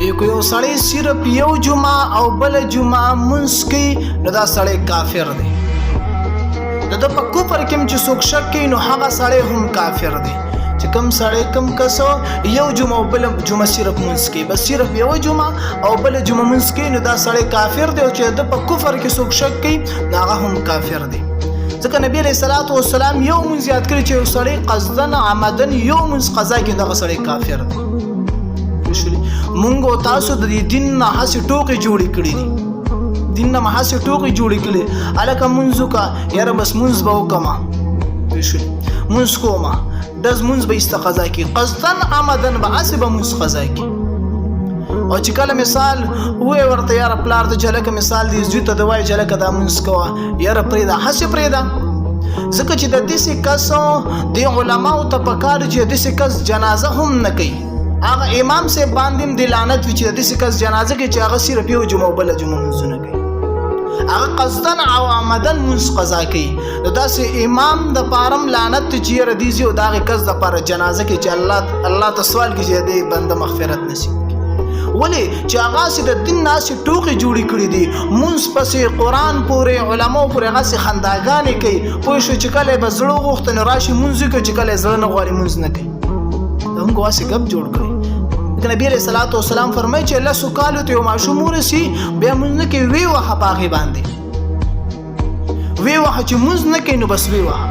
یو سړی صرف یو جمعه او بل جمعه منځ کوي نو دا سړی کافر دی. د ده په کفر کې هم چې څوک شک کوي نو هغه سړی هم کافر دی. چې کوم سړی کوم کس یو جمعه او بل جمعه صرف منځ کوي، بس صرف یو جمعه او بل جمعه منځ کوي نو دا سړی کافر دی. او چې د په کفر کې څوک شک کوي نو هغه هم کافر دی. ځکه نبی علیه الصلاة والسلام یو منځ یاد کړی چې یو سړی قصدن عمدن یو منځ قضا کړي دغه سړی کافر دی. مونږ او تاسو د دې دین نه هسې ټوکې جوړې کړي دي، دین نه مې هسې ټوکې جوړې کړي هلکه مونځ وکړه یاره بس مونځ به وکړمه مونځ کومه ډز مونځ به ایسته قضا کړي، قصدن عمدن به هسې به مونځ قضا کړي. او چې کله مثال ووایې ورته یاره پلار ته چې هلکه مثال دی زوی ته د وایي چې هلکه دا مونځ کوه یاره پرېږده هسې پرېږده. ځکه چې د داسې کس د علماو ته پکار چې د داسې کس جنازه هم نه کوي. هغه امام صاحب باندې هم د لعنت وي چې د داسې کس جنازه کوي چې هغه صرف یو جمعه او بله جمعه مونځونه کوي، هغه قصدن او عمدن مونځ قضا کوي. د داسې امام دپاره هم لعنت دی چې یاره دې ځي او د هغې کس دپاره جنازه کوي چې الله ته سوال کوي چې دې بنده مغفرت نصیب کړي. ولې چې هغه د دین نه هسې ټوکې جوړې کړي دي، مونځ پسې قرآن پورې علماو پورې هغسې خنداګانې کوي. پوه شو چې کله یې به زړه وغوښته نو راشي مونځ وکړي، چې کله یې زړه نه غواړي مونځ نه کوي. دا موږ هسې ګپ جوړ کړی. نبی علیه الصلاة والسلام فرمایي چې لسو کالو ته یو ماشوم ورسي بیا مونځ نه کوي، ویې وهه په هغې باندې، ویې وهه چې مونځ نه کوي نو بس ویې وهه.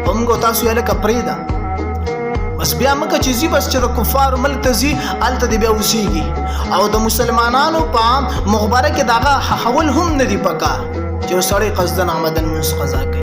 په موږ او تاسو یې هلکه پرېږده بس بیا مکه چې ځي بس چې د کفارو ملک ته ځي هلته دې بیا اوسېږي. او د مسلمانانو په مغبره کې د هغه حول هم نه دي پکار چې یو سړی قصدن عمدن مونځ قضا کوي.